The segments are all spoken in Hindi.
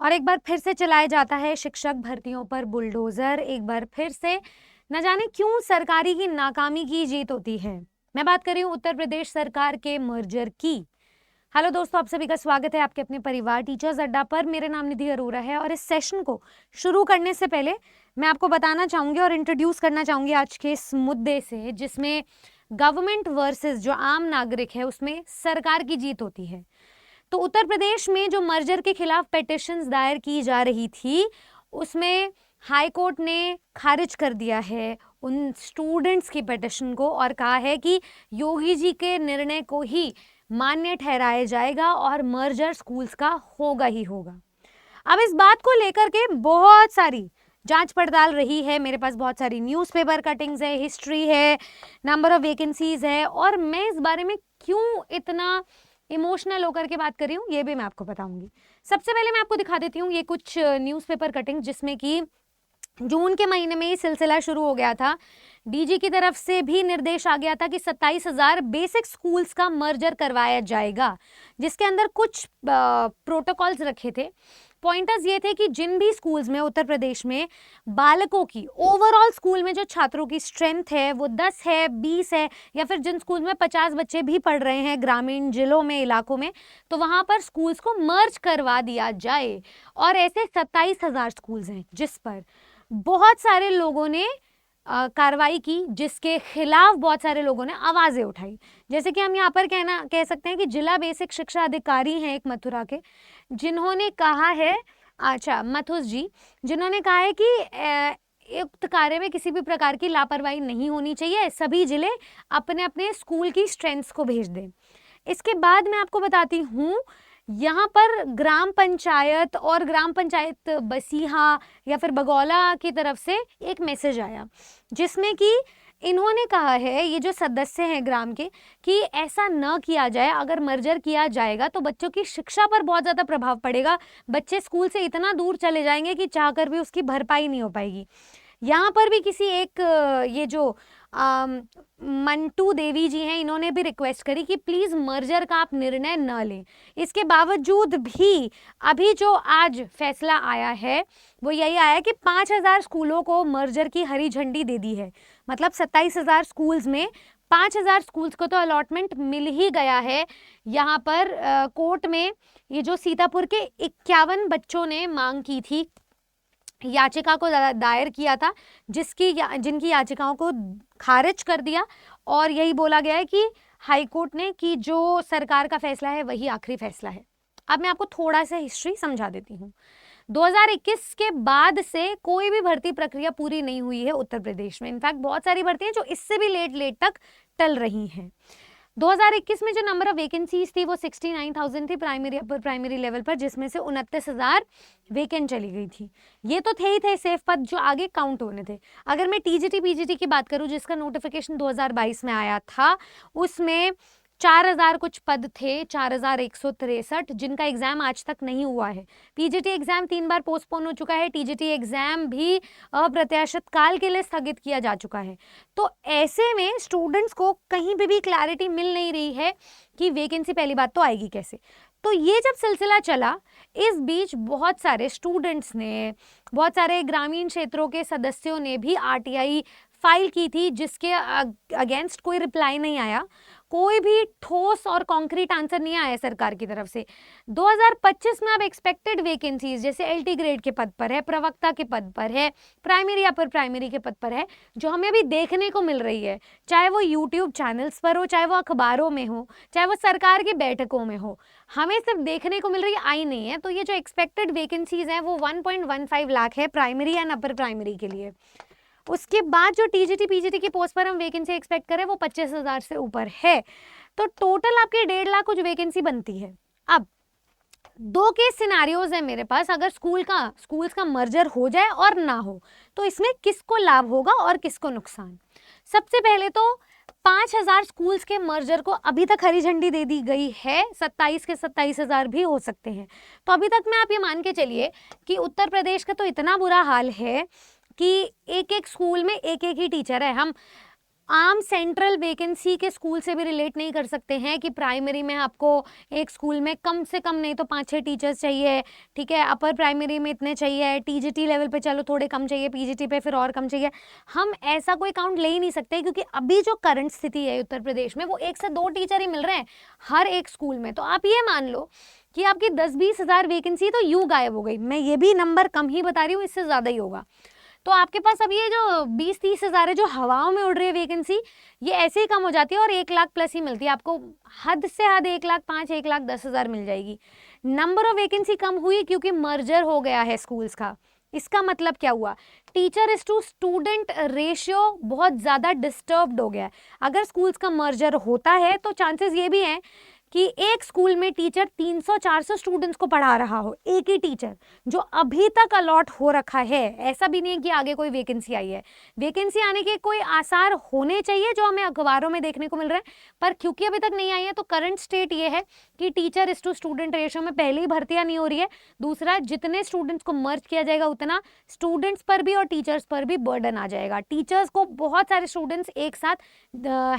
और एक बार फिर से चलाया जाता है शिक्षक भर्तियों पर बुलडोजर। एक बार फिर से न जाने क्यों सरकारी की नाकामी की जीत होती है। मैं बात कर रही हूँ उत्तर प्रदेश सरकार के मर्जर की। हेलो दोस्तों, आप सभी का स्वागत है आपके अपने परिवार टीचर्स अड्डा पर। मेरा नाम निधि अरोरा है और इस सेशन को शुरू करने से पहले मैं आपको बताना चाहूंगी और इंट्रोड्यूस करना चाहूंगी आज के इस मुद्दे से, जिसमें गवर्नमेंट वर्सेस जो आम नागरिक है उसमें सरकार की जीत होती है। तो उत्तर प्रदेश में जो मर्जर के खिलाफ पिटिशंस दायर की जा रही थी, उसमें हाई कोर्ट ने खारिज कर दिया है उन स्टूडेंट्स की पिटिशन को और कहा है कि योगी जी के निर्णय को ही मान्य ठहराया जाएगा और मर्जर स्कूल्स का होगा ही होगा। अब इस बात को लेकर के बहुत सारी जांच पड़ताल रही है। मेरे पास बहुत सारी न्यूज़पेपर कटिंग्स है, हिस्ट्री है, नंबर ऑफ वैकेंसीज है, और मैं इस बारे में क्यों इतना इमोशनल होकर के बात कर रही हूँ ये भी मैं आपको बताऊंगी। सबसे पहले मैं आपको दिखा देती हूँ ये कुछ न्यूज़पेपर कटिंग, जिसमें कि जून के महीने में ये सिलसिला शुरू हो गया था। डीजी की तरफ से भी निर्देश आ गया था कि 27,000 बेसिक स्कूल्स का मर्जर करवाया जाएगा, जिसके अंदर कुछ प्रोटोकॉल्स रखे थे। पॉइंटर्स ये थे कि जिन भी स्कूल्स में उत्तर प्रदेश में बालकों की ओवरऑल स्कूल में जो छात्रों की स्ट्रेंथ है वो 10 है, 20 है, या फिर जिन स्कूल में 50 बच्चे भी पढ़ रहे हैं ग्रामीण जिलों में, इलाकों में, तो वहां पर स्कूल्स को मर्ज करवा दिया जाए। और ऐसे 27,000 स्कूल्स हैं जिस पर बहुत सारे लोगों ने कार्रवाई की, जिसके खिलाफ बहुत सारे लोगों ने आवाजें उठाई। जैसे कि हम यहाँ पर कह सकते हैं कि जिला बेसिक शिक्षा अधिकारी हैं एक मथुरा के, जिन्होंने कहा है, अच्छा मथुस जी, जिन्होंने कहा है कि उक्त कार्य में किसी भी प्रकार की लापरवाही नहीं होनी चाहिए, सभी जिले अपने अपने स्कूल की स्ट्रेंथ्स को भेज दें। इसके बाद मैं आपको बताती हूँ, यहाँ पर ग्राम पंचायत और ग्राम पंचायत बसीहा या फिर बगौला की तरफ से एक मैसेज आया, जिसमें कि इन्होंने कहा है, ये जो सदस्य हैं ग्राम के, कि ऐसा न किया जाए। अगर मर्जर किया जाएगा तो बच्चों की शिक्षा पर बहुत ज़्यादा प्रभाव पड़ेगा। बच्चे स्कूल से इतना दूर चले जाएंगे कि चाहकर भी उसकी भरपाई नहीं हो पाएगी। यहाँ पर भी किसी एक ये जो मंटू देवी जी हैं, इन्होंने भी रिक्वेस्ट करी कि प्लीज़ मर्जर का आप निर्णय न लें। इसके बावजूद भी अभी जो आज फैसला आया है वो यही आया कि 5,000 स्कूलों को मर्जर की हरी झंडी दे दी है। मतलब 27,000 स्कूल्स में 5,000 स्कूल्स को तो अलॉटमेंट मिल ही गया है। यहाँ पर कोर्ट में ये जो सीतापुर के 51 बच्चों ने मांग की थी, याचिका को दायर किया था, जिनकी याचिकाओं को खारिज कर दिया, और यही बोला गया है कि हाई कोर्ट ने कि जो सरकार का फैसला है वही आखिरी फैसला है। अब मैं आपको थोड़ा सा हिस्ट्री समझा देती हूँ। 2021 के बाद से कोई भी भर्ती प्रक्रिया पूरी नहीं हुई है उत्तर प्रदेश में। इनफैक्ट बहुत सारी भर्तियां जो इससे भी लेट तक टल रही हैं। 2021 में जो नंबर ऑफ वैकेंसीज थी वो 69,000 थी प्राइमरी अपर प्राइमरी लेवल पर, जिसमें से 29,000 वेकेंट चली गई थी। ये तो थे ही थे सेफ पद जो आगे काउंट होने थे। अगर मैं टीजीटी पीजीटी की बात करूं, जिसका नोटिफिकेशन 2022 में आया था, उसमें 4,000 कुछ पद थे, 4,163, जिनका एग्जाम आज तक नहीं हुआ है। पीजीटी एग्जाम 3 बार पोस्टपोन हो चुका है। टीजीटी एग्जाम भी अप्रत्याशित काल के लिए स्थगित किया जा चुका है। तो ऐसे में स्टूडेंट्स को कहीं पे भी क्लैरिटी मिल नहीं रही है कि वैकेंसी पहली बात तो आएगी कैसे। तो ये जब सिलसिला चला, इस बीच बहुत सारे स्टूडेंट्स ने, बहुत सारे ग्रामीण क्षेत्रों के सदस्यों ने भी आरटीआई फाइल की थी, जिसके अगेंस्ट कोई रिप्लाई नहीं आया, कोई भी ठोस और कॉन्क्रीट आंसर नहीं आया सरकार की तरफ से। 2025 में अब एक्सपेक्टेड वैकेंसीज जैसे एलटी ग्रेड के पद पर है, प्रवक्ता के पद पर है, प्राइमरी अपर प्राइमरी के पद पर है, जो हमें अभी देखने को मिल रही है, चाहे वो यूट्यूब चैनल्स पर हो, चाहे वो अखबारों में हो, चाहे वो सरकार की बैठकों में हो, हमें सिर्फ देखने को मिल रही है, आई नहीं है। तो ये जो एक्सपेक्टेड वैकेंसीज हैं वो 1.15 लाख है प्राइमरी एंड अपर प्राइमरी के लिए। उसके बाद जो टीजीटी पीजीटी की पोस्ट पर हम वैकेंसी एक्सपेक्ट करें वो 25,000 से ऊपर है। तो टोटल आपके 1.5 लाख कुछ वैकेंसी बनती है। अब 2 केस सिनारियोज है मेरे पास। अगर स्कूल्स का मर्जर हो जाए और ना हो तो इसमें किसको लाभ होगा और किसको नुकसान। सबसे पहले तो 5,000 स्कूल्स के मर्जर को अभी तक हरी झंडी दे दी गई है, 27 के 27,000 भी हो सकते हैं। तो अभी तक में आप ये मान के चलिए कि उत्तर प्रदेश का तो इतना बुरा हाल है कि एक एक स्कूल में एक एक ही टीचर है। हम आम सेंट्रल वैकेंसी के स्कूल से भी रिलेट नहीं कर सकते हैं कि प्राइमरी में आपको एक स्कूल में कम से कम नहीं तो 5-6 टीचर्स चाहिए, ठीक है, अपर प्राइमरी में इतने चाहिए, टीजीटी लेवल पे चलो थोड़े कम चाहिए, पीजीटी पे फिर और कम चाहिए। हम ऐसा कोई काउंट ले ही नहीं सकते, क्योंकि अभी जो करंट स्थिति है उत्तर प्रदेश में वो 1 से 2 टीचर ही मिल रहे हैं हर एक स्कूल में। तो आप ये मान लो कि आपकी 10-20 हज़ार वैकेंसी तो यूं गायब हो गई। मैं ये भी नंबर कम ही बता रही हूँ, इससे ज़्यादा ही होगा। तो आपके पास अब ये जो 20-30 हज़ार है जो हवाओं में उड़ रही है वैकेंसी, ये ऐसे ही कम हो जाती है और 1 लाख प्लस ही मिलती है आपको। हद से हद 1,05,000 1,10,000 मिल जाएगी। नंबर ऑफ वैकेंसी कम हुई क्योंकि मर्जर हो गया है स्कूल्स का। इसका मतलब क्या हुआ? Teacher is to student ratio बहुत ज़्यादा डिस्टर्ब्ड हो गया है। अगर स्कूल्स का मर्जर होता है तो चांसेस ये भी हैं कि एक स्कूल में टीचर 300-400 स्टूडेंट्स को पढ़ा रहा हो, एक ही टीचर, जो अभी तक अलॉट हो रखा है। ऐसा भी नहीं है कि आगे कोई वैकेंसी आई है। वैकेंसी आने के कोई आसार होने चाहिए जो हमें अखबारों में देखने को मिल रहा है, पर क्योंकि अभी तक नहीं आई है तो करंट स्टेट ये है कि teacher is to student ratio में पहले ही भर्तियां नहीं हो रही है। दूसरा, जितने स्टूडेंट्स को मर्ज किया जाएगा उतना स्टूडेंट्स पर भी और टीचर्स पर भी बर्डन आ जाएगा। टीचर्स को बहुत सारे स्टूडेंट्स एक साथ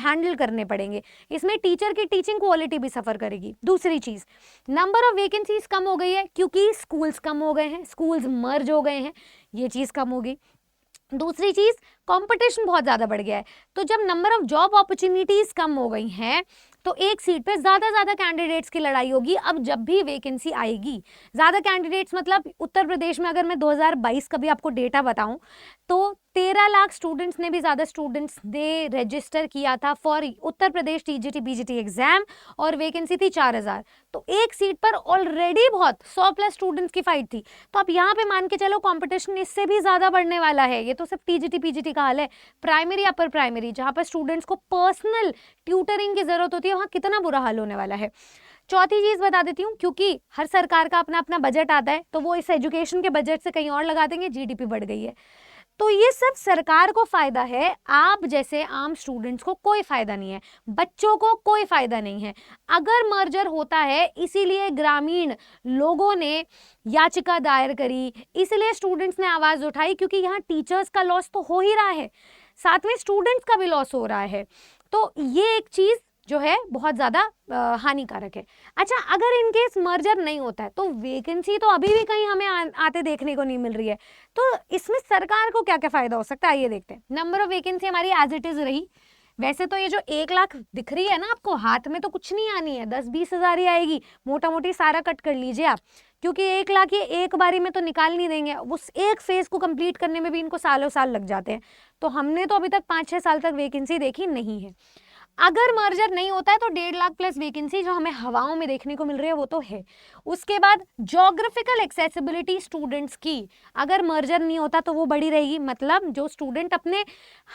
हैंडल करने पड़ेंगे। इसमें टीचर की टीचिंग क्वालिटी भी सफर करेगी। दूसरी चीज, नंबर ऑफ वैकेंसीज कम हो गई है क्योंकि स्कूल्स कम हो गए हैं, स्कूल्स मर्ज हो गए हैं, ये चीज कम होगी। दूसरी चीज, कंपटीशन बहुत ज्यादा बढ़ गया है। तो जब नंबर ऑफ जॉब अपॉर्चुनिटीज कम हो गई हैं तो एक सीट पे ज्यादा कैंडिडेट्स की लड़ाई होगी। अब जब भी वैकेंसी आएगी, ज्यादा कैंडिडेट्स मतलब उत्तर प्रदेश में अगर मैं 2022 का भी आपको डेटा बताऊं तो 13 लाख स्टूडेंट्स ने भी ज्यादा स्टूडेंट्स ने रजिस्टर किया था for Uttar Pradesh TGT BGT exam, और वैकेंसी थी 4,000। तो एक सीट पर ऑलरेडी बहुत 100+ स्टूडेंट्स की फाइट थी। तो आप यहाँ पे मान के चलो कंपटीशन इससे भी ज्यादा बढ़ने वाला है। ये तो सिर्फ टीजीटी पीजीटी का हाल है। प्राइमरी अपर प्राइमरी जहाँ पर स्टूडेंट्स को पर्सनल ट्यूटरिंग की जरूरत होती है, वहाँ कितना बुरा हाल होने वाला है। चौथी चीज बता देती हूँ, क्योंकि हर सरकार का अपना अपना बजट आता है तो वो इस एजुकेशन के बजट से कहीं और लगा देंगे, जीडीपी बढ़ गई है। तो ये सब सरकार को फायदा है, आप जैसे आम स्टूडेंट्स को कोई फायदा नहीं है, बच्चों को कोई फायदा नहीं है। अगर मर्जर होता है, इसीलिए ग्रामीण लोगों ने याचिका दायर करी, इसलिए स्टूडेंट्स ने आवाज उठाई, क्योंकि यहाँ टीचर्स का लॉस तो हो ही रहा है, साथ में स्टूडेंट्स का भी लॉस हो रहा है। तो ये एक चीज जो है बहुत ज्यादा हानिकारक है। अच्छा, अगर इनकेस मर्जर नहीं होता है तो वैकेंसी तो अभी भी कहीं हमें आते देखने को नहीं मिल रही है, तो इसमें सरकार को क्या क्या फायदा हो सकता है, आइए देखते हैं। नंबर ऑफ वैकेंसी हमारी एज इट इज रही। वैसे तो ये जो 1 लाख दिख रही है ना आपको, हाथ में तो कुछ नहीं आनी है, 10-20 हज़ार ही आएगी, मोटा मोटी सारा कट कर लीजिए आप, क्योंकि 1 लाख ये एक बारी में तो निकाल नहीं देंगे। उस एक फेज को कंप्लीट करने में भी इनको सालों साल लग जाते हैं। तो हमने तो अभी तक 5-6 साल तक वैकेंसी देखी नहीं है। अगर मर्जर नहीं होता है तो 1.5 लाख प्लस वैकेंसी जो हमें हवाओं में देखने को मिल रही है वो तो है। उसके बाद ज्योग्राफिकल एक्सेसिबिलिटी स्टूडेंट्स की, अगर मर्जर नहीं होता तो वो बढ़ी रहेगी। मतलब जो स्टूडेंट अपने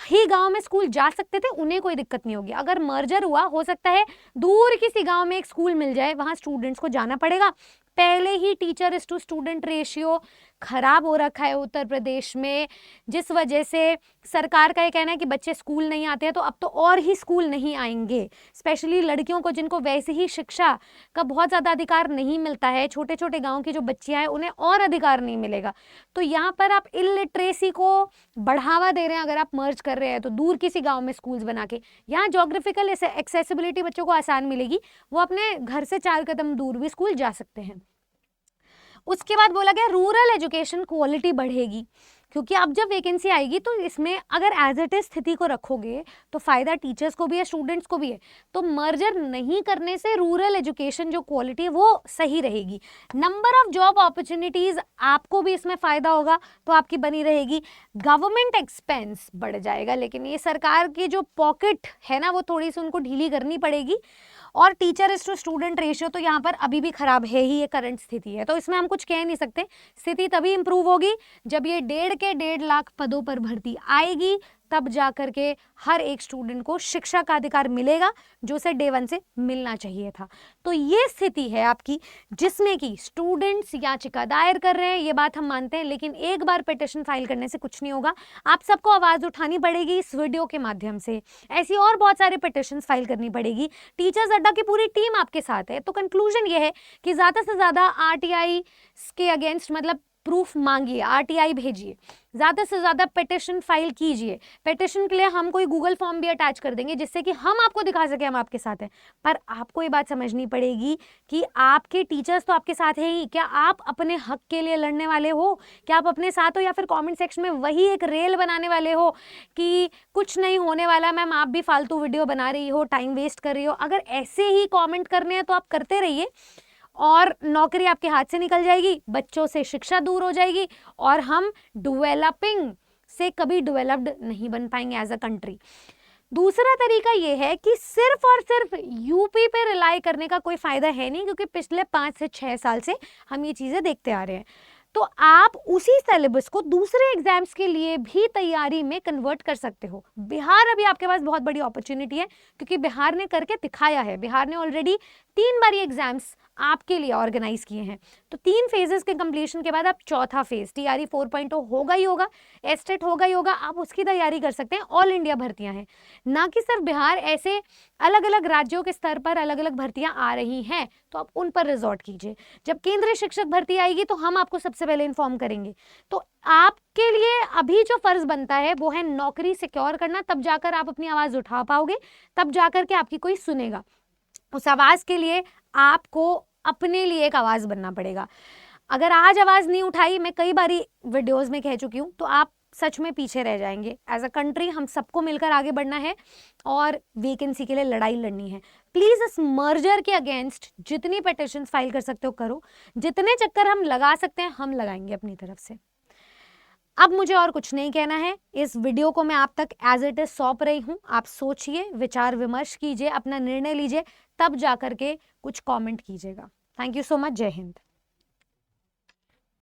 ही गांव में स्कूल जा सकते थे उन्हें कोई दिक्कत नहीं होगी। अगर मर्जर हुआ, हो सकता है दूर किसी गांव में एक स्कूल मिल जाए, वहां स्टूडेंट्स को जाना पड़ेगा। पहले ही टीचर टू स्टूडेंट रेशियो खराब हो रखा है उत्तर प्रदेश में, जिस वजह से सरकार का ये कहना है कि बच्चे स्कूल नहीं आते हैं, तो अब तो और ही स्कूल नहीं आएंगे। स्पेशली लड़कियों को, जिनको वैसे ही शिक्षा का बहुत ज़्यादा अधिकार नहीं मिलता है, छोटे छोटे गांव की जो बच्चियां हैं उन्हें और अधिकार नहीं मिलेगा। तो यहाँ पर आप इलिटरेसी को बढ़ावा दे रहे हैं। अगर आप मर्ज कर रहे हैं तो दूर किसी गाँव में स्कूल्स बना के, यहाँ जोग्राफिकल एक्सेसिबिलिटी बच्चों को आसान मिलेगी, वो अपने घर से 4 कदम दूर भी स्कूल जा सकते हैं। उसके बाद बोला गया रूरल एजुकेशन क्वालिटी बढ़ेगी, क्योंकि अब जब वैकेंसी आएगी तो इसमें अगर एज इट इज स्थिति को रखोगे तो फायदा टीचर्स को भी है, स्टूडेंट्स को भी है। तो मर्जर नहीं करने से रूरल एजुकेशन जो क्वालिटी है वो सही रहेगी। नंबर ऑफ जॉब अपॉर्चुनिटीज आपको भी इसमें फायदा होगा तो आपकी बनी रहेगी। गवर्नमेंट एक्सपेंस बढ़ जाएगा, लेकिन ये सरकार की जो पॉकेट है ना वो थोड़ी सी उनको ढीली करनी पड़ेगी। और टीचर टू स्टूडेंट रेशियो तो यहाँ पर अभी भी खराब है ही, ये करंट स्थिति है, तो इसमें हम कुछ कह नहीं सकते। स्थिति तभी इंप्रूव होगी जब ये 1.5 लाख पदों पर भर्ती आएगी, तब जा करके हर एक स्टूडेंट को शिक्षा का अधिकार मिलेगा जो उसे डे 1 से मिलना चाहिए था। तो ये स्थिति है आपकी, जिसमें कि स्टूडेंट्स याचिका दायर कर रहे हैं, ये बात हम मानते हैं, लेकिन एक बार पिटीशन फाइल करने से कुछ नहीं होगा। आप सबको आवाज उठानी पड़ेगी इस वीडियो के माध्यम से, ऐसी और बहुत सारे पिटीशन फाइल करनी पड़ेगी। टीचर्स अड्डा की पूरी टीम आपके साथ है। तो कंक्लूजन ये है कि ज्यादा से ज्यादा आरटीआई के अगेंस्ट, मतलब प्रूफ मांगिए, आरटीआई भेजिए, ज़्यादा से ज़्यादा पिटिशन फाइल कीजिए। पिटिशन के लिए हम कोई गूगल फॉर्म भी अटैच कर देंगे जिससे कि हम आपको दिखा सके हम आपके साथ हैं। पर आपको ये बात समझनी पड़ेगी कि आपके टीचर्स तो आपके साथ हैं ही, क्या आप अपने हक के लिए लड़ने वाले हो? क्या आप अपने साथ हो, या फिर कमेंट सेक्शन में वही एक रेल बनाने वाले हो कि कुछ नहीं होने वाला मैम, आप भी फालतू वीडियो बना रही हो, टाइम वेस्ट कर रही हो? अगर ऐसे ही कमेंट करने हैं तो आप करते रहिए और नौकरी आपके हाथ से निकल जाएगी, बच्चों से शिक्षा दूर हो जाएगी और हम डेवलपिंग से कभी डेवलप्ड नहीं बन पाएंगे एज अ कंट्री। दूसरा तरीका ये है कि सिर्फ और सिर्फ यूपी पे रिलाई करने का कोई फायदा है नहीं, क्योंकि पिछले 5 से 6 साल से हम ये चीजें देखते आ रहे हैं। तो आप उसी सिलेबस को दूसरे एग्जाम्स के लिए भी तैयारी में कन्वर्ट कर सकते हो। बिहार अभी आपके पास बहुत बड़ी अपॉर्चुनिटी है, क्योंकि बिहार ने करके दिखाया है। बिहार ने ऑलरेडी 3 बार ये एग्जाम्स आपके लिए ऑर्गेनाइज किए हैं। तो 3 फेजेस के कंप्लीशन के बाद अब चौथा फेज टीआरई 4.0 होगा ही होगा, एस्टेट होगा ही होगा, आप उसकी तैयारी कर सकते हैं। ऑल इंडिया भर्तियां हैं, ना कि सिर्फ बिहार, ऐसे अलग अलग राज्यों के स्तर पर अलग अलग भर्तियां आ रही हैं, तो आप उन पर रिजॉर्ट कीजिए। जब केंद्रीय शिक्षक भर्ती आएगी तो हम आपको सबसे पहले इन्फॉर्म करेंगे। तो आपके लिए अभी जो फर्ज बनता है वो है नौकरी सिक्योर करना, तब जाकर आप अपनी आवाज उठा पाओगे, तब जाकर के आपकी कोई सुनेगा। उस आवाज के लिए आपको अपने लिए एक आवाज बनना पड़ेगा। अगर आज आवाज नहीं उठाई, मैं कई बारी वीडियोस में कह चुकी हूँ, तो आप सच में पीछे रह जाएंगे। एज अ कंट्री हम सबको मिलकर आगे बढ़ना है और वैकेंसी के लिए लड़ाई लड़नी है। प्लीज इस मर्जर के अगेंस्ट जितनी पिटिशन फाइल कर सकते हो करो, जितने चक्कर हम लगा सकते हैं हम लगाएंगे अपनी तरफ से। अब मुझे और कुछ नहीं कहना है, इस वीडियो को मैं आप तक एज इट इज सौंप रही हूँ। आप सोचिए, विचार विमर्श कीजिए, अपना निर्णय लीजिए, तब जाकर के कुछ कमेंट कीजिएगा। Thank you so much. जय हिंद।